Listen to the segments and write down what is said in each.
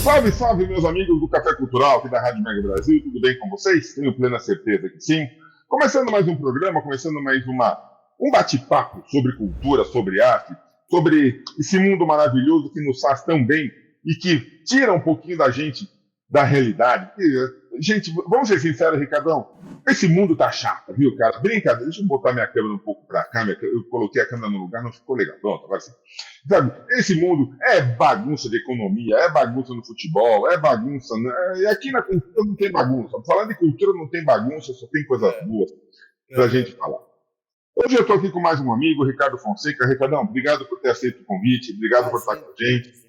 Salve, salve, meus amigos do Café Cultural aqui da Rádio Mega Brasil, tudo bem com vocês? Tenho plena certeza que sim. Começando mais um programa, começando mais um bate-papo sobre cultura, sobre arte, sobre esse mundo maravilhoso que nos faz tão bem e que tira um pouquinho da gente da realidade. Gente, vamos ser sinceros, Ricardão, esse mundo tá chato, viu, cara? Brincadeira, deixa eu botar minha câmera um pouco pra cá, eu coloquei a câmera no lugar, não ficou legal. Pronto, agora sim. Sabe, esse mundo é bagunça de economia, é bagunça no futebol, é bagunça. Né? E aqui na cultura não tem bagunça. Falando de cultura não tem bagunça, só tem coisas É, boas é pra gente verdade. falar. Hoje eu estou aqui com mais um amigo, Ricardo Fonseca. Ricardão, obrigado por ter aceito o convite, obrigado por estar Imagina, com a gente. imagina.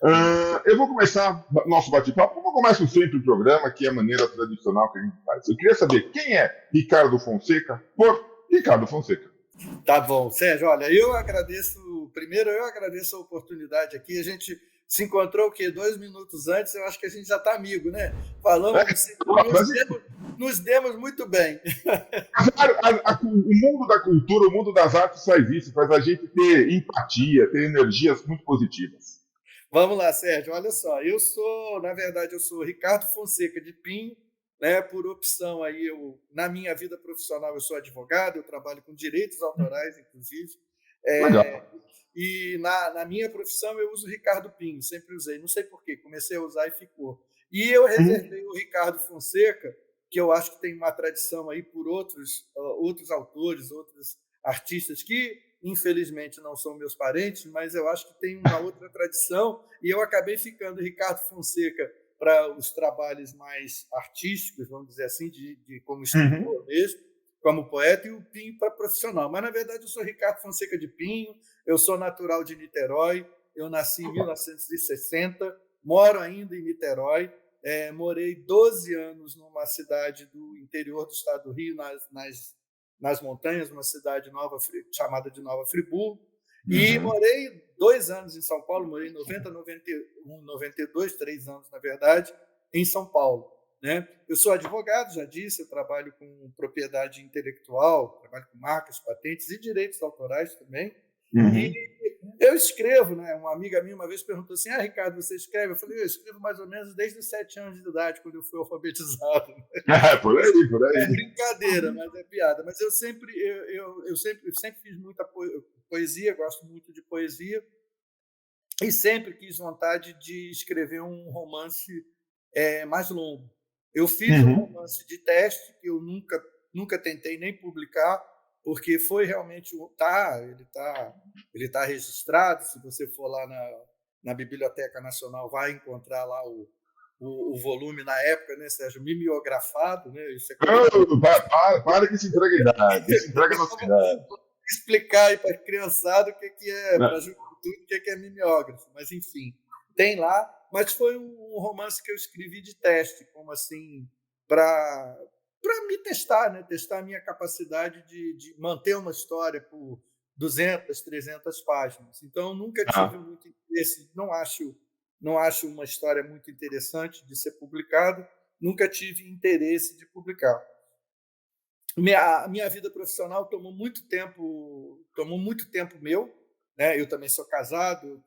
Vamos lá. Eu vou começar nosso bate-papo, como eu começo sempre o programa, que é a maneira tradicional que a gente faz. Eu queria saber quem é Ricardo Fonseca por Ricardo Fonseca. Tá bom, Sérgio, olha, eu agradeço a oportunidade aqui. A gente se encontrou o quê? 2 minutos antes, eu acho que a gente já está amigo, né? É, Falamos uns 5 minutos, nos demos muito bem. o mundo da cultura, o mundo das artes faz isso, faz a gente ter empatia, ter energias muito positivas. Vamos lá, Sérgio, olha só, na verdade, eu sou Ricardo Fonseca de Pinho, né? Por opção aí, na minha vida profissional, eu sou advogado, eu trabalho com direitos autorais, inclusive. Legal. É, e na minha profissão eu uso Ricardo Pinho, sempre usei, não sei por quê, comecei a usar e ficou. E eu Uhum. reservei o Ricardo Fonseca, que eu acho que tem uma tradição aí por outros autores, outros artistas que infelizmente não são meus parentes, mas eu acho que tem uma outra tradição, e eu acabei ficando Ricardo Fonseca para os trabalhos mais artísticos, vamos dizer assim, como Uhum. escritor mesmo, como poeta, e o Pinho para profissional. Mas, na verdade, eu sou Ricardo Fonseca de Pinho, eu sou natural de Niterói, eu nasci em 1960, moro ainda em Niterói, morei 12 anos numa cidade do interior do estado do Rio, nas montanhas, uma cidade nova chamada de Nova Friburgo, e Uhum. morei 2 anos em São Paulo, morei em 90, 91, 92, 3 anos, na verdade, em São Paulo. Né? Eu sou advogado, já disse, eu trabalho com propriedade intelectual, trabalho com marcas, patentes e direitos autorais também. E Uhum. eu escrevo, né? Uma amiga minha uma vez perguntou assim: Ricardo, você escreve? Eu falei: eu escrevo mais ou menos desde os 7 anos de idade, quando eu fui alfabetizado. É, por aí, por É aí. brincadeira, mas é piada. Mas eu sempre fiz muita poesia, gosto muito de poesia, e sempre quis vontade de escrever um romance mais longo. Eu fiz um Uhum. romance de teste que eu nunca tentei nem publicar, porque foi realmente ele tá registrado. Se você for lá na Biblioteca Nacional, vai encontrar lá o volume na época, né, Sérgio, mimeografado, né? Isso é coisa de Oh, para que se entrega a idade, que se entrega a nossa idade. explicar aí para a criançada o que é, Né? para a juventude, o que é mimeógrafo, mas enfim, tem lá. Mas foi um romance que eu escrevi de teste, como assim, para me testar, né? Testar a minha capacidade de manter uma história por 200, 300 páginas. Então, eu nunca tive Ah. muito interesse, não acho uma história muito interessante de ser publicada, nunca tive interesse de publicar. A minha vida profissional tomou muito tempo meu, né? Eu também sou casado,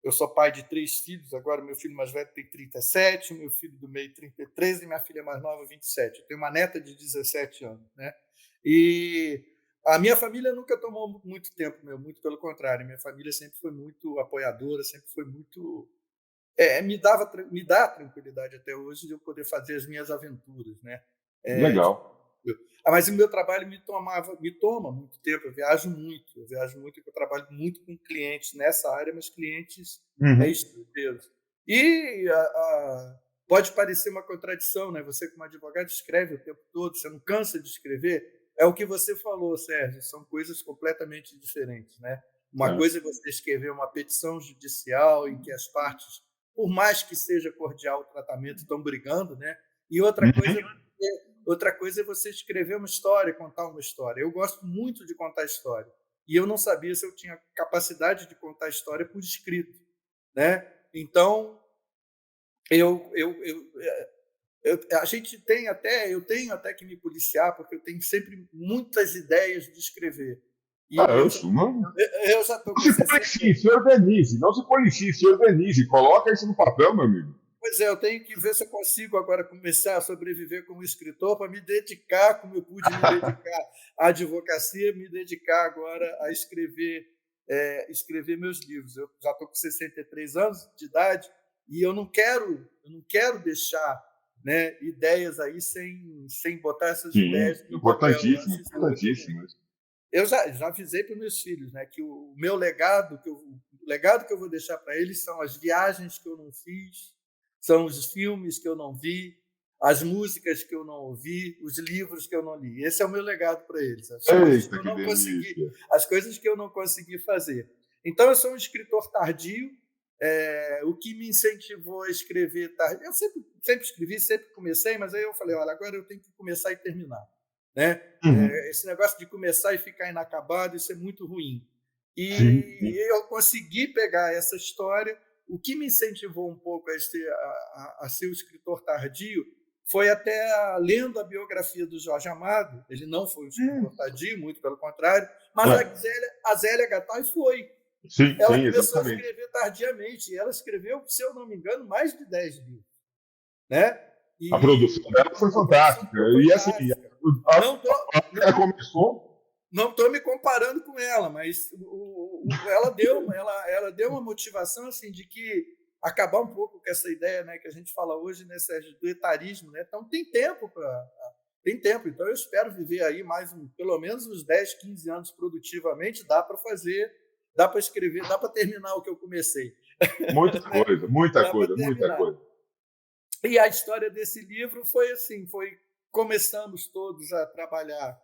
eu sou pai de 3 filhos. Agora meu filho mais velho tem 37, meu filho do meio 33 e minha filha mais nova 27. Eu tenho uma neta de 17 anos, né? E a minha família nunca tomou muito tempo meu, muito pelo contrário. Minha família sempre foi muito apoiadora, sempre foi muito me dá tranquilidade até hoje de eu poder fazer as minhas aventuras, né? De Legal. mas o meu trabalho me toma muito tempo. Eu viajo muito, porque eu trabalho muito com clientes nessa área, mas clientes Uhum. estrangeiros. E pode parecer uma contradição, né? Você, como advogado, escreve o tempo todo, você não cansa de escrever. É o que você falou, Sérgio, são coisas completamente diferentes, né? Uma É. coisa é você escrever uma petição judicial em que as partes, por mais que seja cordial o tratamento, estão brigando, né? E Uhum. outra coisa é você escrever uma história, contar uma história. Eu gosto muito de contar história. E eu não sabia se eu tinha capacidade de contar história por escrito, né? Então, a gente eu tenho até que me policiar, porque eu tenho sempre muitas ideias de escrever. E Ah, eu, eu já estou não com se 60. policie, se organize. Não se policie, se organize. Coloca isso no papel, meu amigo. Pois é, eu tenho que ver se eu consigo agora começar a sobreviver como escritor para me dedicar, como eu pude me dedicar à advocacia, me dedicar agora a escrever, escrever meus livros. Eu já estou com 63 anos de idade e eu não quero deixar, né, ideias aí sem botar essas ideias Sim, no papel importantíssimo, antes do. importantíssimo. Eu já avisei para os meus filhos, né, que o meu legado, o legado que eu vou deixar para eles são as viagens que eu não fiz, são os filmes que eu não vi, as músicas que eu não ouvi, os livros que eu não li. Esse é o meu legado para eles. As coisas que Eita, eu que não consegui, delícia. as coisas que eu não consegui fazer. Então eu sou um escritor tardio. O que me incentivou a escrever tardio, eu sempre escrevi, sempre comecei, mas aí eu falei, olha, agora eu tenho que começar e terminar, né? Uhum. Esse negócio de começar e ficar inacabado, isso é muito ruim. Sim, E sim. eu consegui pegar essa história. O que me incentivou um pouco a ser um escritor tardio foi até lendo a biografia do Jorge Amado. Ele não foi um escritor tardio, muito pelo contrário, mas É, a Zélia Gattai foi. sim, Ela sim, começou a exatamente. escrever tardiamente, e ela escreveu, se eu não me engano, mais de 10 livros, né? A produção E dela foi a produção fantástica. foi E assim, fantástica. Não tô, ela começou. não estou me comparando com ela, mas ela deu uma motivação assim de que acabar um pouco com essa ideia, né, que a gente fala hoje, né, Sérgio, do etarismo, né? Então tem tempo, então eu espero viver aí pelo menos uns 10, 15 anos produtivamente, dá para fazer, dá para escrever, dá para terminar o que eu comecei, Muita né? coisa, muita Dá para coisa, muita terminar. coisa. E a história desse livro foi assim, começamos todos a trabalhar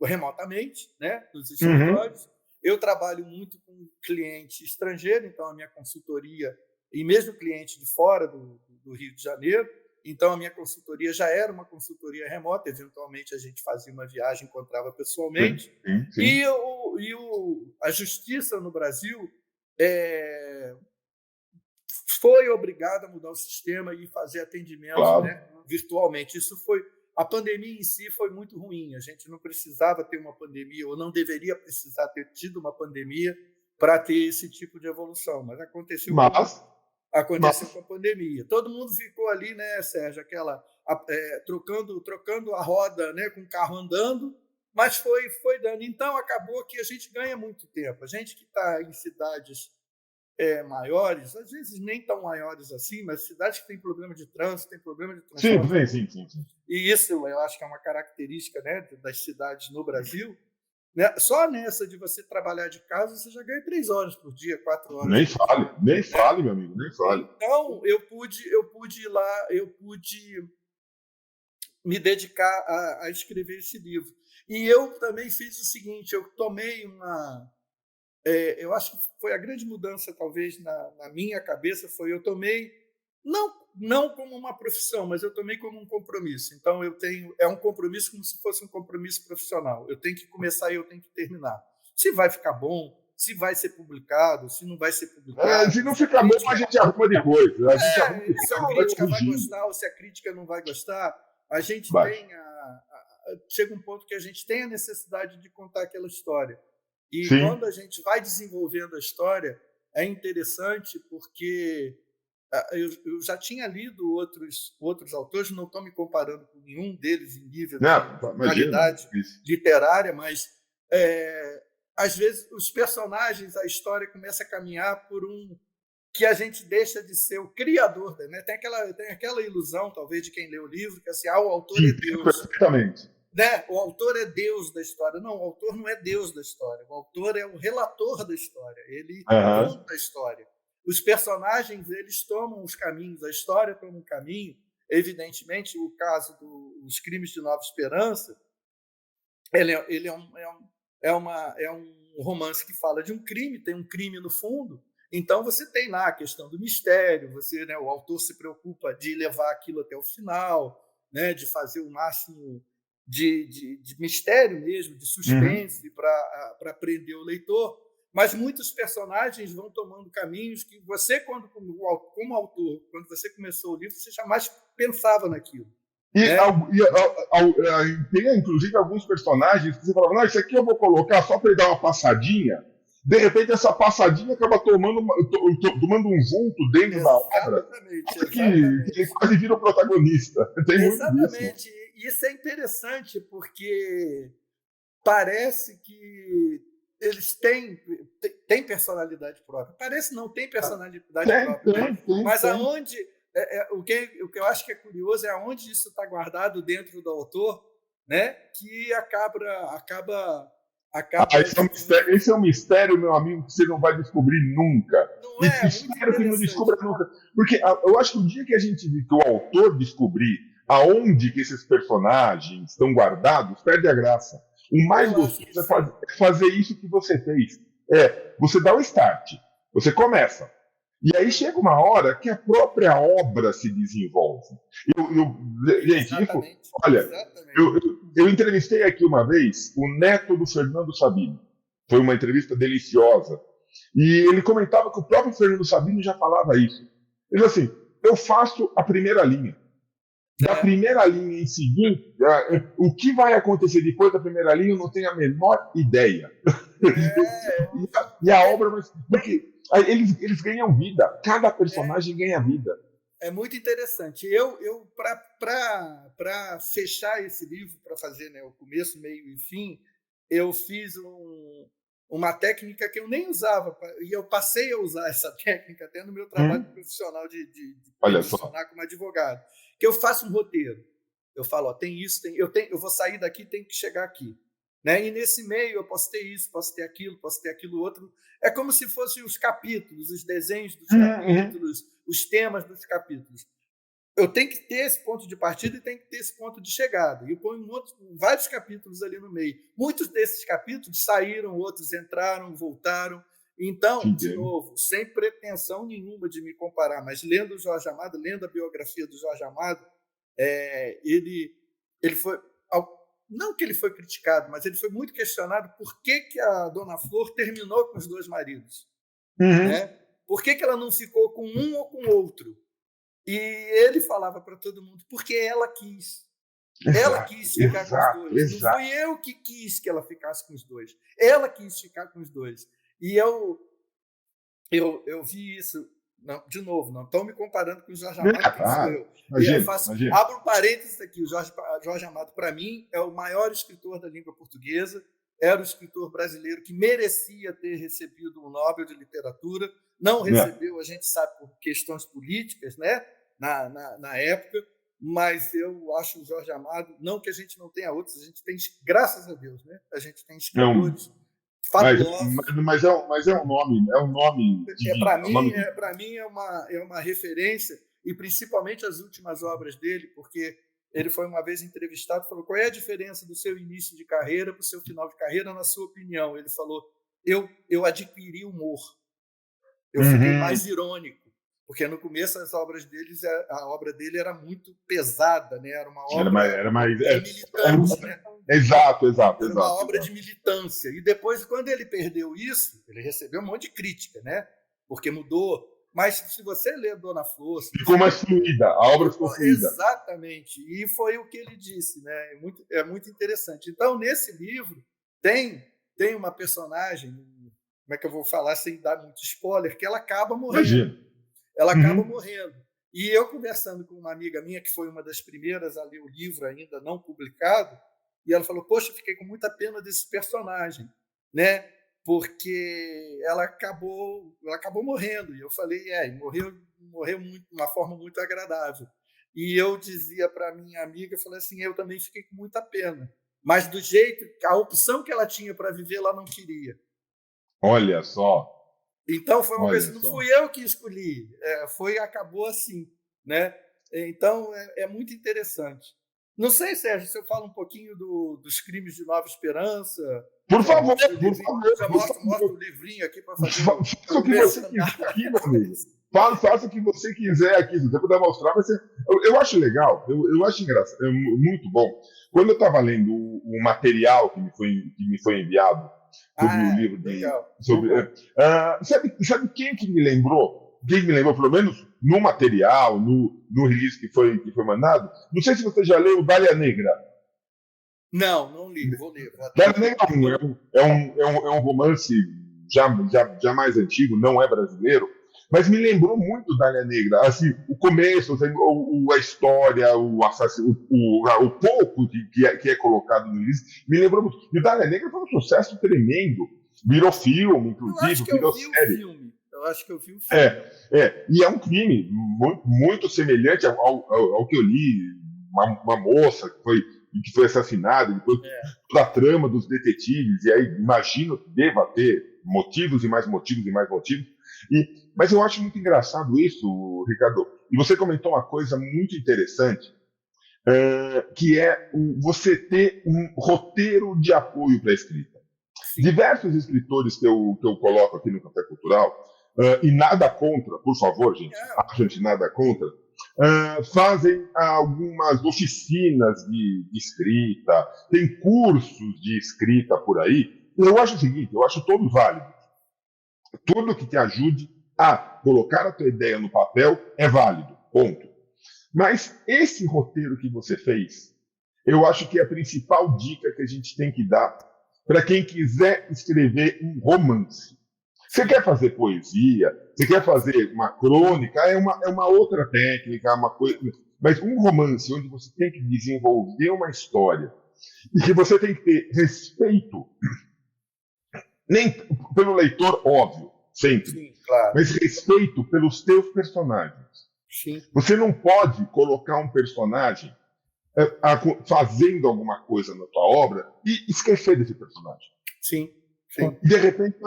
remotamente, né, nos Uhum. escritórios. Eu trabalho muito com cliente estrangeiro, então a minha consultoria, e mesmo cliente de fora do Rio de Janeiro, então a minha consultoria já era uma consultoria remota, eventualmente a gente fazia uma viagem, encontrava Sim, pessoalmente, sim, sim. e, a justiça no Brasil é, foi obrigada a mudar o sistema e fazer atendimentos, Claro. né, virtualmente. A pandemia em si foi muito ruim. A gente não precisava ter uma pandemia, ou não deveria precisar ter tido uma pandemia para ter esse tipo de evolução, mas Mas, aconteceu mas com a pandemia. Todo mundo ficou ali, né, Sérgio, trocando a roda, né, com o carro andando, mas foi dando. Então acabou que a gente ganha muito tempo. A gente que está em cidades maiores, às vezes nem tão maiores assim, mas cidades que têm problema de trânsito, têm problema de sim, transporte sim, sim, público, sim, sim. e isso eu acho que é uma característica, né, das cidades no Brasil, né? Só nessa de você trabalhar de casa, você já ganha 3 horas por dia, 4 horas por dia. Nem Né? fale, meu amigo, nem fale. Então, eu pude ir lá, eu pude me dedicar a escrever esse livro. E eu também fiz o seguinte, eu tomei eu acho que foi a grande mudança, talvez, na minha cabeça, foi eu tomei, não como uma profissão, mas eu tomei como um compromisso. Então, é um compromisso como se fosse um compromisso profissional. Eu tenho que começar e eu tenho que terminar. Se vai ficar bom, se vai ser publicado, se não vai ser Se publicado, não ficar bom, a gente arruma depois. A gente arruma depois, se a vai crítica vai corrigindo. gostar ou se a crítica não vai gostar, a gente Vai. chega um ponto que a gente tem a necessidade de contar aquela história. E Sim. quando a gente vai desenvolvendo a história, é interessante porque eu já tinha lido outros autores, não estou me comparando com nenhum deles em nível Não, de imagina. qualidade Isso. literária, mas às vezes os personagens, a história começa a caminhar por que a gente deixa de ser o criador, né? Tem aquela ilusão, talvez, de quem lê o livro, que assim, o autor Te é entendo Deus. perfeitamente. Né? O autor é Deus da história. Não, o autor não é Deus da história. O autor é o relator da história. Ele Aham. conta a história. Os personagens, eles tomam os caminhos, a história toma um caminho. Evidentemente, o caso dos Crimes de Nova Esperança, ele é um romance que fala de um crime, tem um crime no fundo. Então, você tem lá a questão do mistério, né, o autor se preocupa de levar aquilo até o final, né, de fazer o máximo de mistério mesmo, de Uhum. suspense para prender o leitor, mas muitos personagens vão tomando caminhos que você, como autor, quando você começou o livro, você jamais pensava naquilo. E, né? tem, inclusive, alguns personagens que você falava, não, isso aqui eu vou colocar só para ele dar uma passadinha. De repente, essa passadinha acaba tomando um vulto dentro da obra, Exatamente, que ele exatamente. quase vira o protagonista. Tem muito disso. Exatamente. E isso é interessante porque parece que eles têm personalidade própria. Parece não, tem personalidade própria. Mas Tem. aonde o que eu acho que é curioso é aonde isso está guardado dentro do autor, né? Que acaba Esse é um mistério, meu amigo, que você não vai descobrir nunca. não E é muito espero que não interessante. descubra nunca. Porque eu acho que o dia que que o autor descobrir aonde que esses personagens estão guardados, perde a graça. O mais Eu acho que gostoso sim. é fazer isso que você fez. Você dá o start, você começa. E aí chega uma hora que a própria obra se desenvolve. Gente, Exatamente. olha, Exatamente. eu entrevistei aqui uma vez o neto do Fernando Sabino. Foi uma entrevista deliciosa. E ele comentava que o próprio Fernando Sabino já falava isso. Ele falou assim, eu faço a primeira linha. Da primeira linha em seguinte, o que vai acontecer depois da primeira linha eu não tenho a menor ideia. E a obra vai... Porque eles ganham vida. Cada personagem ganha vida. É muito interessante. Para fechar esse livro, para fazer, né, o começo, meio e fim, eu fiz uma técnica que eu nem usava, e eu passei a usar essa técnica até no meu trabalho profissional de profissional como advogado, que eu faço um roteiro. Eu falo, ó, tem isso, eu vou sair daqui, tem que chegar aqui. Né? E nesse meio eu posso ter isso, posso ter aquilo outro. É como se fossem os capítulos, os desenhos dos capítulos, os temas dos capítulos. Eu tenho que ter esse ponto de partida e tenho que ter esse ponto de chegada. E eu ponho vários capítulos ali no meio. Muitos desses capítulos saíram, outros entraram, voltaram. Então, de novo, sem pretensão nenhuma de me comparar, mas lendo o Jorge Amado, lendo a biografia do Jorge Amado, ele foi... Não que ele foi criticado, mas ele foi muito questionado por que a Dona Flor terminou com os dois maridos. Né? Por que ela não ficou com um ou com outro? E ele falava para todo mundo, porque ela quis. Ela quis ficar com os dois. Não fui eu que quis que ela ficasse com os dois. Ela quis ficar com os dois. E eu vi isso... Não, de novo, não estão me comparando com o Jorge Amado, quem sou eu. Abro um parênteses aqui, o Jorge Amado, para mim, é o maior escritor da língua portuguesa, era o escritor brasileiro que merecia ter recebido o Nobel de Literatura, não recebeu, a gente sabe, por questões políticas, né, na época, mas eu acho o Jorge Amado, não que a gente não tenha outros, a gente tem, graças a Deus, né, a gente tem escritores... Mas é um nome divino. Para mim é uma referência, e principalmente as últimas obras dele, porque ele foi uma vez entrevistado e falou, qual é a diferença do seu início de carreira para o seu final de carreira, na sua opinião? Ele falou, eu adquiri humor, eu fiquei mais irônico, porque no começo a obra dele era muito pesada, né? Era uma obra militante, né? Exato. Era uma obra de militância. E depois, quando ele perdeu isso, ele recebeu um monte de crítica, né? Porque mudou. Mas se você ler Dona Flor... Ficou mais fluida, a obra ficou fluida. Exatamente. E foi o que ele disse, né? É muito interessante. Então, nesse livro, tem uma personagem, como é que eu vou falar sem dar muito spoiler, que ela acaba morrendo. Imagina. Ela acaba morrendo. E eu, conversando com uma amiga minha, que foi uma das primeiras a ler o livro ainda não publicado, e ela falou, poxa, fiquei com muita pena desse personagem, né? Porque ela acabou morrendo. E eu falei, morreu de uma forma muito agradável. E eu dizia para minha amiga, eu falei assim, eu também fiquei com muita pena. Mas do jeito, a opção que ela tinha para viver, ela não queria. Olha só. Então foi uma coisa, não fui eu que escolhi, acabou assim, né? Então é muito interessante. Não sei, Sérgio, se eu falo um pouquinho dos crimes de Nova Esperança. Por favor. Já mostro o livrinho aqui para fazer. Faça o que você quiser aqui, meu amigo. Faça o que você quiser aqui. Se você puder mostrar, vai ser. Eu acho legal, eu acho engraçado, muito bom. Quando eu estava lendo o material que me foi enviado sobre o livro legal. sabe quem que me lembrou? quem me lembrou, pelo menos no material, no release que foi mandado, não sei se você já leu Dália Negra. Não li, vou ler. Dália Negra é um romance já mais antigo, não é brasileiro, mas me lembrou muito Dália Negra. Assim, o começo, assim, a história, o pouco que é colocado no release, me lembrou muito. E o Dália Negra foi um sucesso tremendo. Virou filme, inclusive, virou série. Eu acho que eu vi o filme. E é um crime muito semelhante ao que eu li. Uma moça que foi assassinada, depois toda a trama dos detetives, e aí imagino que deva ter motivos e mais motivos e mais motivos. Mas eu acho muito engraçado isso, Ricardo. E você comentou uma coisa muito interessante, que é você ter um roteiro de apoio para a escrita. Sim. Diversos escritores que eu coloco aqui no Café Cultural, e nada contra, por favor, gente, nada contra, fazem algumas oficinas de escrita, tem cursos de escrita por aí. Eu acho o seguinte, eu acho todos válidos. Tudo que te ajude a colocar a tua ideia no papel é válido, ponto. Mas esse roteiro que você fez, eu acho que é a principal dica que a gente tem que dar para quem quiser escrever um romance. Você quer fazer poesia, você quer fazer uma crônica, é uma outra técnica, uma coisa. Mas um romance onde você tem que desenvolver uma história e que você tem que ter respeito, nem pelo leitor, óbvio, sempre, sim, claro, mas respeito pelos teus personagens. Sim. Você não pode colocar um personagem fazendo alguma coisa na tua obra e esquecer desse personagem. Sim. Sim. De repente,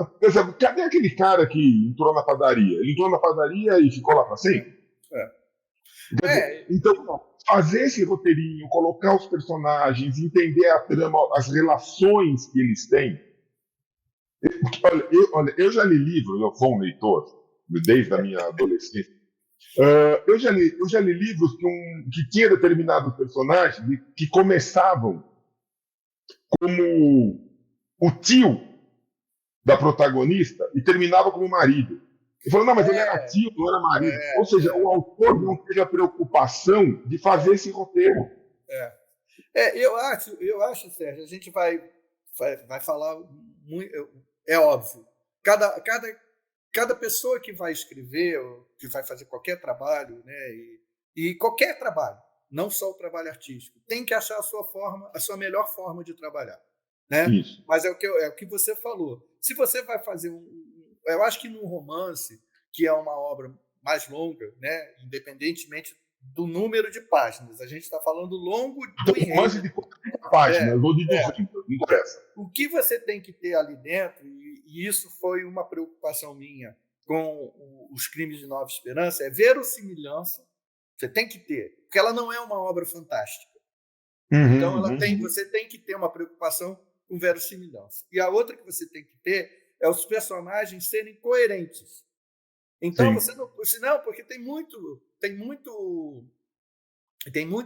cadê aquele cara que entrou na padaria? Ele entrou na padaria e ficou lá para sempre? Então, fazer esse roteirinho, colocar os personagens, entender a trama, as relações que eles têm. Olha, eu já li livros, eu sou um leitor, desde a minha adolescência. Eu já li livros que tinha determinados personagens que começavam como o tio da protagonista e terminava como marido. Ele falou, não, mas ele era tio, não era marido. Ou seja, o autor não teve a preocupação de fazer esse roteiro. Eu acho, Sérgio, a gente vai falar muito. É óbvio. Cada pessoa que vai escrever, ou que vai fazer qualquer trabalho, né, e qualquer trabalho, não só o trabalho artístico, tem que achar a sua melhor forma de trabalhar. Né? Mas é o que você falou. Se você vai fazer eu acho que num romance, que é uma obra mais longa, né, independentemente do número de páginas, a gente está falando longo do romance de 40 páginas ou de 200, não interessa. O que você tem que ter ali dentro, e isso foi uma preocupação minha com os Crimes de Nova Esperança, é verossimilhança. Você tem que ter, porque ela não é uma obra fantástica. Então, você tem que ter uma preocupação com verossimilhança. E a outra que você tem que ter é os personagens serem coerentes. Então, você não, porque tem muito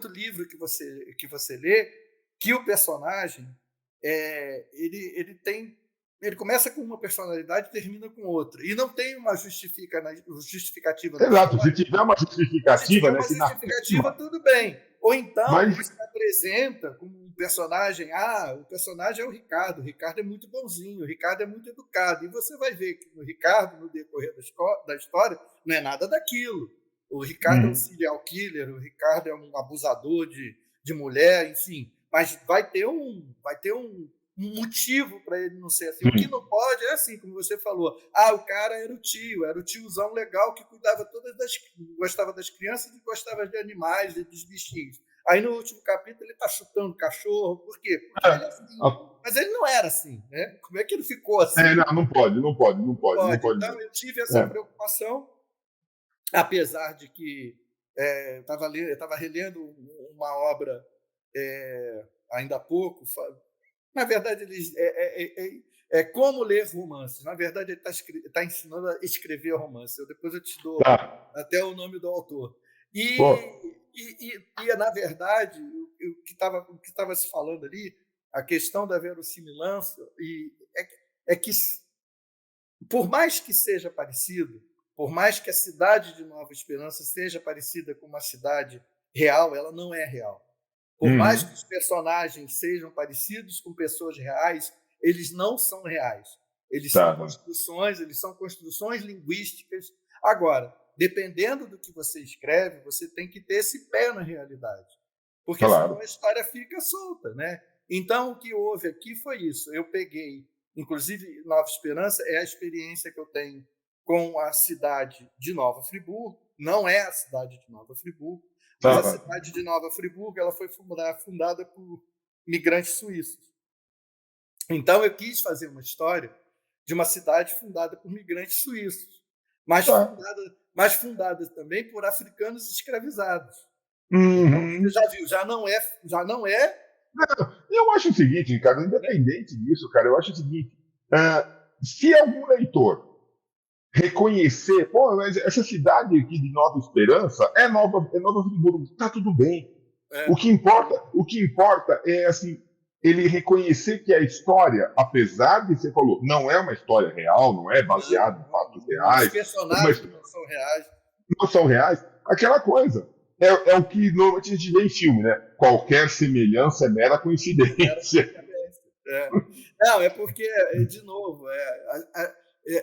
livro que você lê que o personagem ele começa com uma personalidade e termina com outra. E não tem uma justificativa. Exato, se tiver uma justificativa, tudo bem. Ou então, você apresenta como um personagem, o personagem é o Ricardo é muito bonzinho, o Ricardo é muito educado. E você vai ver que o Ricardo, no decorrer da história, não é nada daquilo. O Ricardo é um serial killer, o Ricardo é um abusador de mulher, enfim. Mas vai ter um motivo para ele não ser assim. O que não pode é assim, como você falou. O cara era o tiozão legal que gostava das crianças e gostava de animais e dos bichinhos. Aí no último capítulo ele está chutando cachorro. Por quê? Porque ele é assim. Mas ele não era assim, né? Como é que ele ficou assim? Não pode. Então eu tive essa preocupação, apesar de que eu estava relendo uma obra ainda há pouco. Na verdade, é como ler romance. Na verdade, ele está ensinando a escrever romance. Depois eu te dou até o nome do autor. E na verdade, o que estava se falando ali, a questão da verossimilhança, é que, por mais que seja parecido, por mais que a cidade de Nova Esperança seja parecida com uma cidade real, ela não é real. Por mais que os personagens sejam parecidos com pessoas reais, eles não são reais. Eles são construções linguísticas. Agora, dependendo do que você escreve, você tem que ter esse pé na realidade, porque senão a história fica solta, né? Então, o que houve aqui foi isso. Eu peguei, inclusive, Nova Esperança é a experiência que eu tenho com a cidade de Nova Friburgo. Não é a cidade de Nova Friburgo, mas a cidade de Nova Friburgo ela foi fundada por migrantes suíços. Então, eu quis fazer uma história de uma cidade fundada por migrantes suíços, mas fundada também por africanos escravizados. Então, você já viu, já não é. Não, eu acho o seguinte, Ricardo, independente disso, cara, eu acho o seguinte, se algum leitor reconhecer, pô, mas essa cidade aqui de Nova Esperança é Nova Friburgo, tá tudo bem. O que importa é, assim, ele reconhecer que a história, apesar de você falou, não é uma história real, não é baseada em fatos reais. Os personagens não são reais. Não são reais. Aquela coisa. É o que normalmente a gente vê em filme, né? Qualquer semelhança é mera coincidência. Não, é porque, de novo,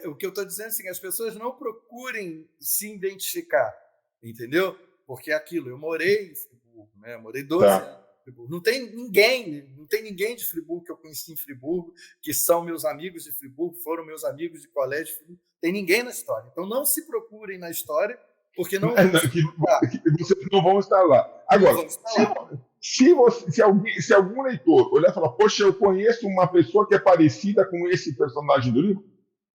o que eu estou dizendo é assim, as pessoas não procurem se identificar, entendeu? Porque é aquilo, eu morei em Friburgo, né? Eu morei 12 anos em Friburgo. Não tem ninguém de Friburgo que eu conheci em Friburgo, que são meus amigos de Friburgo, foram meus amigos de colégio de Friburgo. Tem ninguém na história. Então, não se procurem na história, porque não vocês não vão estar lá. Agora, se algum leitor olhar e falar, poxa, eu conheço uma pessoa que é parecida com esse personagem do livro,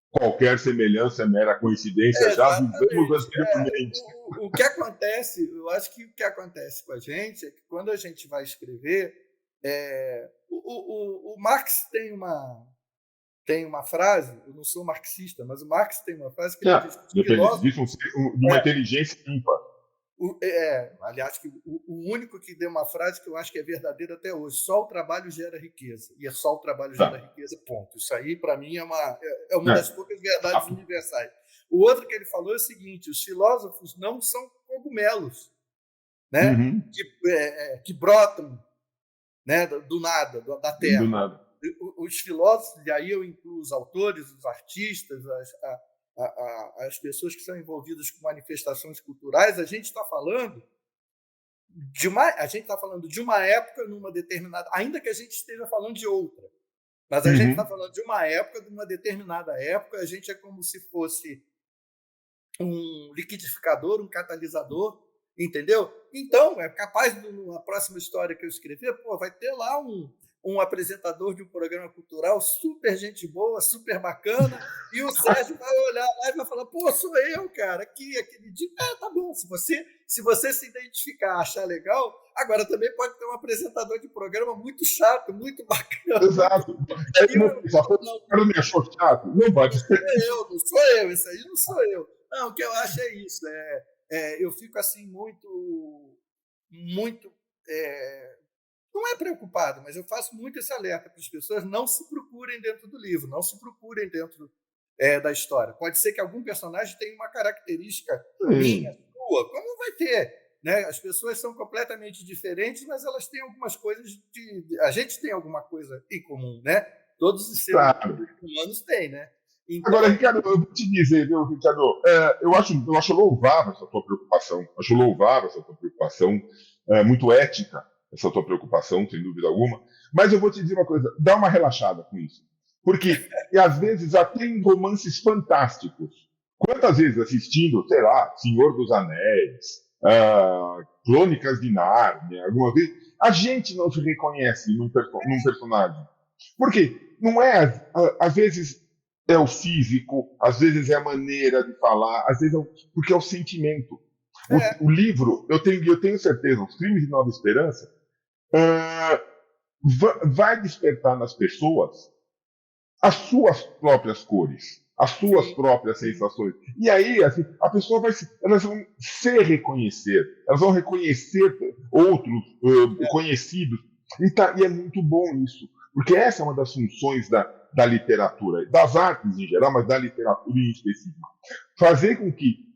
qualquer semelhança é mera coincidência, já vivemos anteriormente. O que acontece, eu acho que o que acontece com a gente é que quando a gente vai escrever, o Marx tem uma frase, eu não sou marxista, mas o Marx tem uma frase que ele diz que depende disso, de uma inteligência ímpar. Aliás, o único que deu uma frase que eu acho que é verdadeira até hoje: só o trabalho gera riqueza. E é só o trabalho gera riqueza, ponto. Isso aí, para mim, é uma das poucas verdades universais. O outro que ele falou é o seguinte: os filósofos não são cogumelos, né? Que brotam, né, do nada, da terra. Do nada. Os filósofos, e aí eu incluo os autores, os artistas, as pessoas que são envolvidas com manifestações culturais, a gente está falando de uma época numa determinada, ainda que a gente esteja falando de outra, mas a gente está falando de uma época, de uma determinada época, a gente é como se fosse um liquidificador, um catalisador, entendeu? Então, é capaz, na próxima história que eu escrever, vai ter lá um apresentador de um programa cultural super gente boa, super bacana, e o Sérgio vai olhar lá e vai falar, sou eu, cara, aquele dia. Tá bom, se você se identificar, achar legal, agora também pode ter um apresentador de programa muito chato, muito bacana. Exato. Não me achou chato? Não pode ser. Não sou eu, isso aí não sou eu. Não, o que eu acho é isso, eu fico assim muito não é preocupado, mas eu faço muito esse alerta para as pessoas: não se procurem dentro do livro, não se procurem dentro da história. Pode ser que algum personagem tenha uma característica minha, sua, como vai ter, né? As pessoas são completamente diferentes, mas elas têm algumas coisas a gente tem alguma coisa em comum, né? Todos os seres humanos têm, né? Então... Agora, Ricardo, eu vou te dizer, viu, Ricardo, eu acho louvável essa tua preocupação, muito ética, essa tua preocupação, sem dúvida alguma, mas eu vou te dizer uma coisa, dá uma relaxada com isso, porque às vezes até em romances fantásticos, quantas vezes assistindo, sei lá, Senhor dos Anéis, Crônicas de Nárnia, alguma vez, a gente não se reconhece num personagem, porque não é, às vezes é o físico, às vezes é a maneira de falar, às vezes porque é o sentimento. O livro, eu tenho certeza, Os Crimes de Nova Esperança, vai despertar nas pessoas as suas próprias cores, as suas próprias sensações. E aí, assim, a pessoa elas vão se reconhecer, elas vão reconhecer outros conhecidos. E é muito bom isso, porque essa é uma das funções da da literatura, das artes em geral, mas da literatura em específico. Fazer com que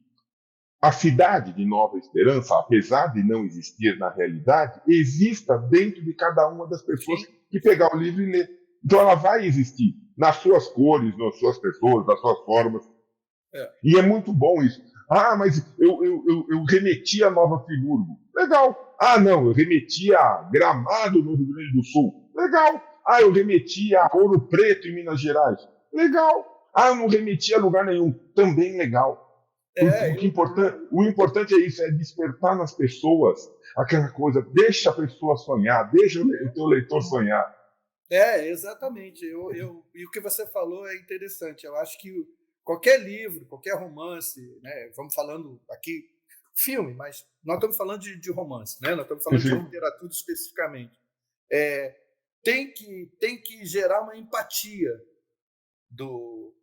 a cidade de Nova Esperança, apesar de não existir na realidade, exista dentro de cada uma das pessoas que pegar o livro e ler. Então ela vai existir nas suas cores, nas suas pessoas, nas suas formas. E é muito bom isso. Ah, mas eu remeti a Nova Friburgo. Legal. Ah, não, eu remeti a Gramado no Rio Grande do Sul. Legal. Ah, eu remeti a Ouro Preto em Minas Gerais. Legal. Ah, eu não remeti a lugar nenhum. Também legal. O importante é isso, é despertar nas pessoas aquela coisa, deixa a pessoa sonhar, deixa o teu leitor sonhar. Exatamente. E o que você falou é interessante. Eu acho que qualquer livro, qualquer romance, né, vamos falando aqui, filme, mas nós estamos falando de romance, né? Nós estamos falando de literatura especificamente. Tem que gerar uma empatia do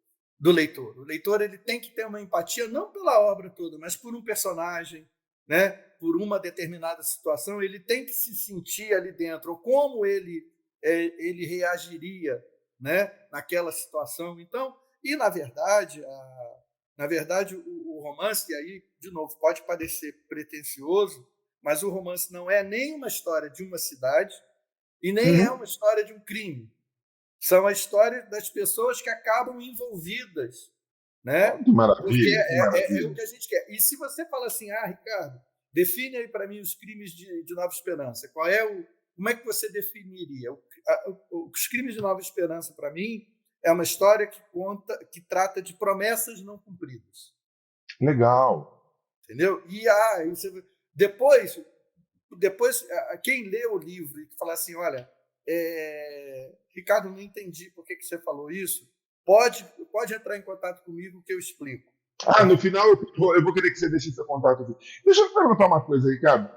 leitor. O leitor ele tem que ter uma empatia não pela obra toda, mas por um personagem, né? Por uma determinada situação. Ele tem que se sentir ali dentro, ou como ele reagiria, né? Naquela situação. Então, e na verdade, o romance, e aí, de novo, pode parecer pretensioso, mas o romance não é nem uma história de uma cidade e nem é uma história de um crime. São a história das pessoas que acabam envolvidas, né? Que maravilha. Porque é o que a gente quer. E se você fala assim, Ricardo, define aí para mim os crimes de Nova Esperança. Como é que você definiria? Os crimes de Nova Esperança, para mim, é uma história que trata de promessas não cumpridas. Legal. Entendeu? E depois, quem lê o livro e fala assim, olha, Ricardo, não entendi por que você falou isso, pode entrar em contato comigo que eu explico. No final eu vou querer que você deixe seu contato aqui. Deixa eu te perguntar uma coisa, Ricardo.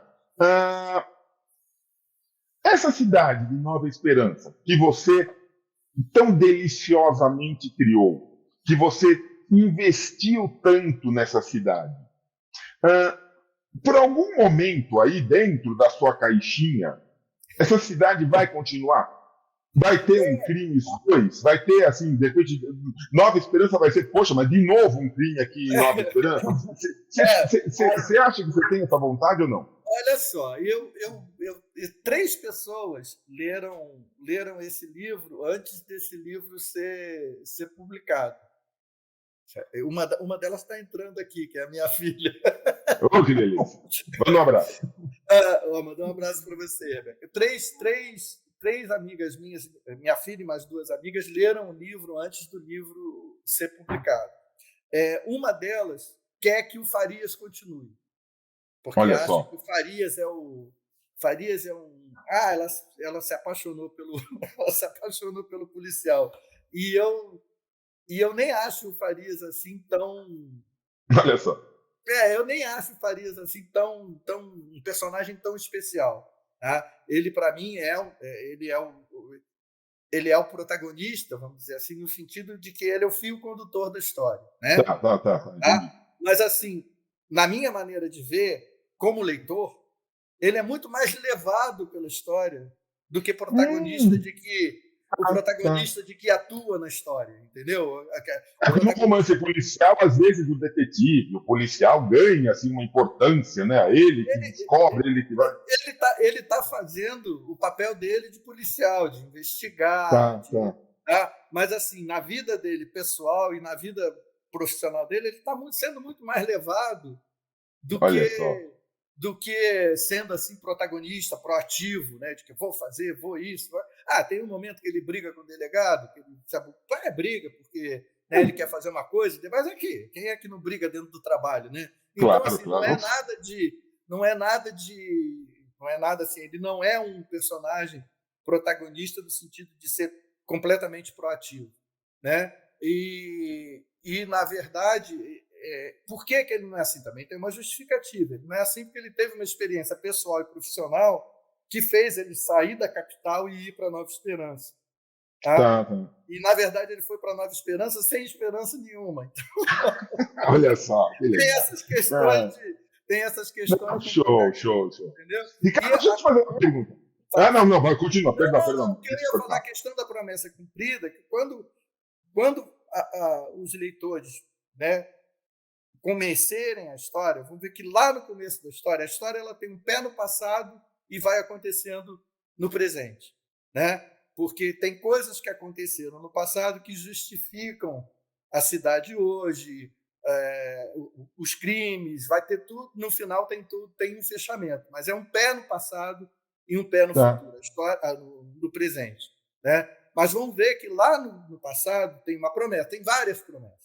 Essa cidade de Nova Esperança, que você tão deliciosamente criou, que você investiu tanto nessa cidade, por algum momento aí dentro da sua caixinha, essa cidade vai continuar? Vai ter um crime 2? Vai ter, assim, de repente, Nova Esperança vai ser, poxa, mas de novo um crime aqui em Nova Esperança? Você acha que você tem essa vontade ou não? Olha só, 3 pessoas leram esse livro antes desse livro ser publicado. Uma delas está entrando aqui, que é a minha filha. Que delícia. Manda um abraço. Manda um abraço para você, Rebeca. Três amigas minhas, minha filha e mais 2 amigas, leram o livro antes do livro ser publicado. Uma delas quer que o Farias continue. Porque acha que o Farias é um... ela se apaixonou pelo policial. E eu nem acho o Farias assim tão... Olha só. Eu nem acho o Farias assim tão um personagem tão especial. Tá? Ele, para mim, ele é o protagonista, vamos dizer assim, no sentido de que ele é o fio condutor da história. Né? Tá. Mas, assim, na minha maneira de ver, como leitor, ele é muito mais levado pela história do que protagonista de que atua na história, entendeu? No romance policial, às vezes o detetive, o policial ganha assim, uma importância, né? Ele que descobre, ele que vai... Ele tá fazendo o papel dele de policial, de investigar. Tá? Mas, assim, na vida dele pessoal e na vida profissional dele, ele está sendo muito mais levado do que sendo assim protagonista, proativo, né? De que vou fazer, vou isso. Tem um momento que ele briga com o delegado, que ele briga porque, né, ele quer fazer uma coisa, mas aqui, quem é que não briga dentro do trabalho, né? Então, assim, não é nada assim, ele não é um personagem protagonista no sentido de ser completamente proativo, né? E na verdade, por que ele não é assim? Também tem uma justificativa. Ele não é assim porque ele teve uma experiência pessoal e profissional que fez ele sair da capital e ir para Nova Esperança. Tá? E, na verdade, ele foi para Nova Esperança sem esperança nenhuma. Então, olha só. Tem essas questões. Show. Entendeu? Ricardo, deixa eu te fazer uma pergunta. Não, vai, continua, perdão. O que eu ia falar, a questão da promessa cumprida, que quando os leitores, né, conhecerem a história, vão ver que lá no começo da história, a história ela tem um pé no passado e vai acontecendo no presente, né? Porque tem coisas que aconteceram no passado que justificam a cidade hoje, os crimes, vai ter tudo, no final tem um fechamento, mas é um pé no passado e um pé no futuro, a história, no presente, né? Mas vamos ver que lá no passado tem uma promessa, tem várias promessas,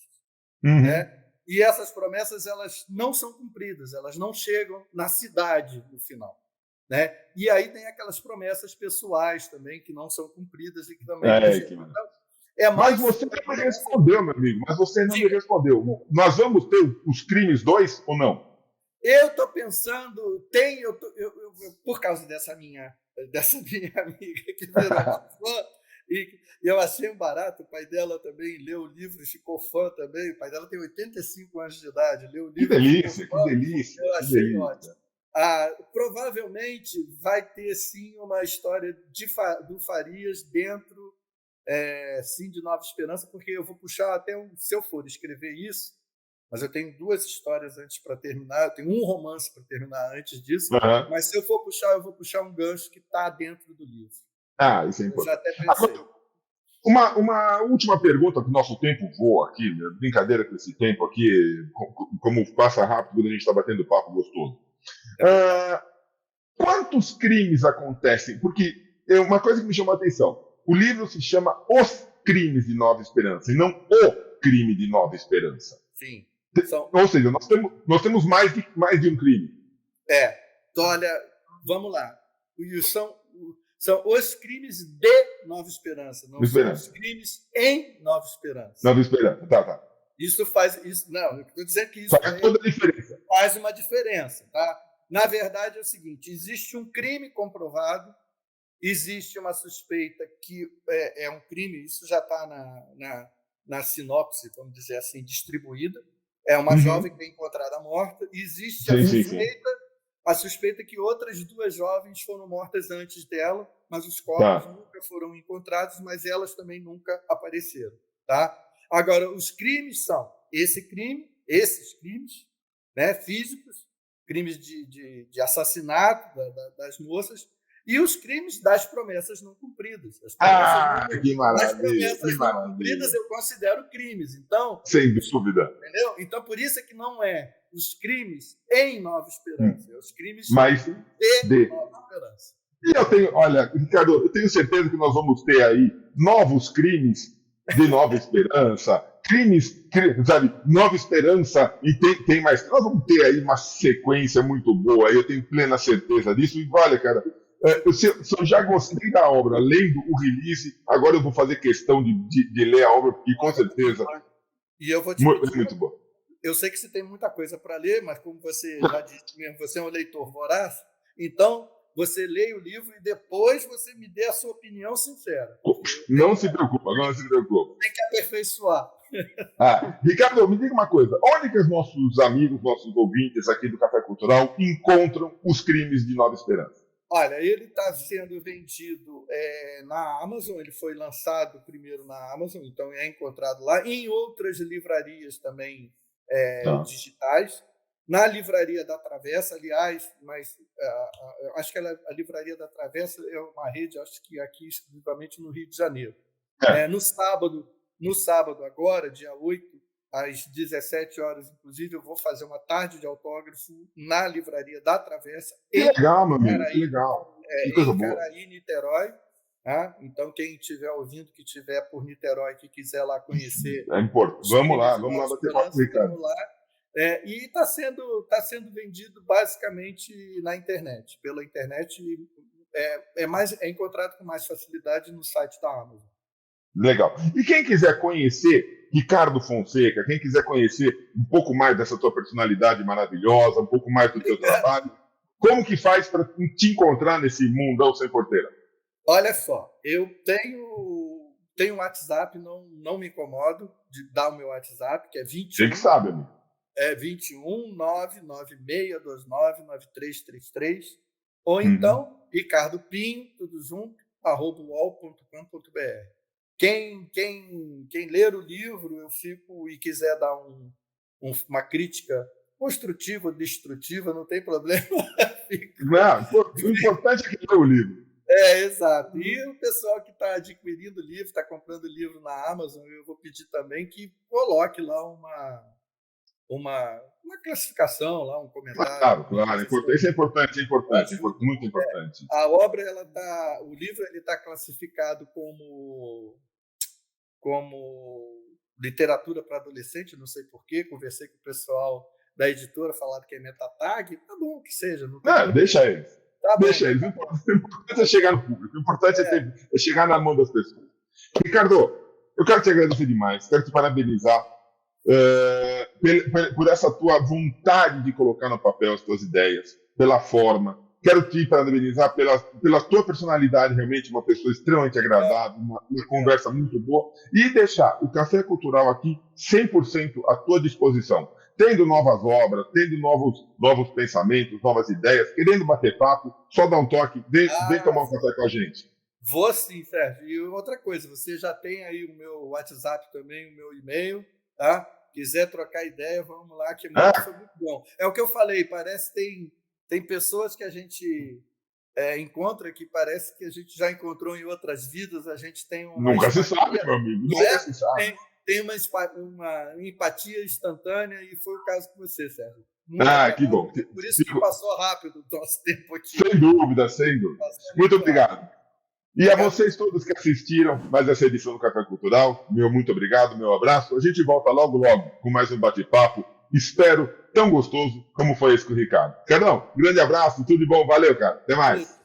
né? E essas promessas elas não são cumpridas, elas não chegam na cidade no final, né? E aí tem aquelas promessas pessoais também que não são cumpridas e que também Mas você não me respondeu, meu amigo. Mas você não me respondeu. Nós vamos ter os crimes 2 ou não? Eu estou pensando, por causa dessa minha amiga que virou uma fã, e eu achei um barato, o pai dela também leu o livro e ficou fã também. O pai dela tem 85 anos de idade, leu o livro. Que delícia, que delícia. Eu achei ótimo. Provavelmente vai ter sim uma história do Farias dentro sim de Nova Esperança, porque eu vou puxar até se eu for escrever isso, mas eu tenho 2 histórias antes para terminar, eu tenho um romance para terminar antes disso, mas se eu for puxar, eu vou puxar um gancho que está dentro do livro. Isso é importante. Eu já até pensei. Uma última pergunta, que o nosso tempo voa aqui, brincadeira com esse tempo aqui, como passa rápido quando a gente está batendo papo gostoso. Quantos crimes acontecem? Porque uma coisa que me chamou a atenção, o livro se chama Os Crimes de Nova Esperança, e não O Crime de Nova Esperança. Sim. Ou seja, nós temos mais de um crime. Então, olha, vamos lá. São os crimes de Nova Esperança, não são os crimes em Nova Esperança. Nova Esperança, tá. Isso faz... Não, eu estou dizendo que isso faz toda a diferença. Faz uma diferença, tá? Na verdade, é o seguinte, existe um crime comprovado, existe uma suspeita que é um crime, isso já está na sinopse, vamos dizer assim, distribuída. É uma jovem que é encontrada morta. Existe a suspeita que outras 2 jovens foram mortas antes dela, mas os corpos nunca foram encontrados, mas elas também nunca apareceram. Tá? Agora, os crimes são esses crimes, né, físicos, crimes de assassinato das moças, e os crimes das promessas não cumpridas. Que maravilha! As promessas não cumpridas eu considero crimes. Então, sem dúvida. Entendeu? Então, por isso é que não é os crimes em Nova Esperança, é os crimes de Nova Esperança. E Ricardo, eu tenho certeza que nós vamos ter aí novos crimes de Nova Esperança, sabe, Nova Esperança, e tem mais. Nós vamos ter aí uma sequência muito boa, eu tenho plena certeza disso. E olha, cara, se eu já gostei da obra, lendo o release, agora eu vou fazer questão de ler a obra, porque com certeza e eu vou te é muito boa. Eu sei que você tem muita coisa para ler, mas como você já disse mesmo, você é um leitor voraz, então você leia o livro e depois você me dê a sua opinião sincera. Não se preocupa. Tem que aperfeiçoar. Ricardo, me diga uma coisa. Onde que os nossos amigos, nossos ouvintes aqui do Café Cultural encontram os crimes de Nova Esperança? Olha, ele está sendo vendido na Amazon, ele foi lançado primeiro na Amazon, então é encontrado lá, em outras livrarias também digitais, na Livraria da Travessa, aliás, mas acho que a Livraria da Travessa é uma rede, acho que aqui exclusivamente no Rio de Janeiro. No sábado agora, dia 8, às 17 horas, inclusive, eu vou fazer uma tarde de autógrafo na Livraria da Travessa. Que legal, meu amigo, que legal. Em Caraí, Niterói. Então, quem estiver ouvindo, que estiver por Niterói, que quiser lá conhecer... É importante. Vamos lá bater papo, Ricardo. E está sendo vendido basicamente na internet. Pela internet, é encontrado com mais facilidade no site da Amazon. Legal. E quem quiser conhecer Ricardo Fonseca, quem quiser conhecer um pouco mais dessa tua personalidade maravilhosa, um pouco mais do teu trabalho, como que faz para te encontrar nesse mundão sem porteira? Olha só, eu tenho um WhatsApp, não me incomodo de dar o meu WhatsApp, que é 21. Você que sabe, amigo. É 21 996299333. Ou então, Ricardo Pinho, tudo junto, @uol.com.br. Quem ler o livro, eu fico e quiser dar uma crítica construtiva ou destrutiva, não tem problema. Não, o importante é que lê o livro. Exato. E o pessoal que está adquirindo o livro, está comprando o livro na Amazon, eu vou pedir também que coloque lá uma classificação, lá um comentário. Claro. Isso é importante, muito importante. A obra, o livro ele está classificado como literatura para adolescente, não sei porquê, conversei com o pessoal da editora, falaram que é metatag, tá bom que seja. Não deixa eles. Tá deixa eles. O importante é chegar no público, o importante é chegar na mão das pessoas. Ricardo, eu quero te agradecer demais, quero te parabenizar por essa tua vontade de colocar no papel as tuas ideias, pela forma. Quero te parabenizar pela tua personalidade, realmente uma pessoa extremamente agradável, uma conversa muito boa, e deixar o Café Cultural aqui 100% à tua disposição. Tendo novas obras, tendo novos pensamentos, novas ideias, querendo bater papo, só dá um toque, vem tomar um café com a gente. Vou sim, Sérgio. E outra coisa, você já tem aí o meu WhatsApp também, o meu e-mail, tá? Quiser trocar ideia, vamos lá, que foi muito bom. É o que eu falei, parece que tem pessoas que a gente encontra que parece que a gente já encontrou em outras vidas, a gente tem uma... Nunca se sabe, meu amigo, nunca se sabe. Tem uma empatia instantânea e foi o caso com você, Sérgio. Que bom. Por isso que passou rápido o nosso tempo aqui. Sem dúvida. Muito obrigado. E a vocês todos que assistiram mais essa edição do Café Cultural, meu muito obrigado, meu abraço. A gente volta logo com mais um bate-papo. Espero tão gostoso como foi esse com o Ricardo. Ricardão, grande abraço, tudo de bom. Valeu, cara. Até mais.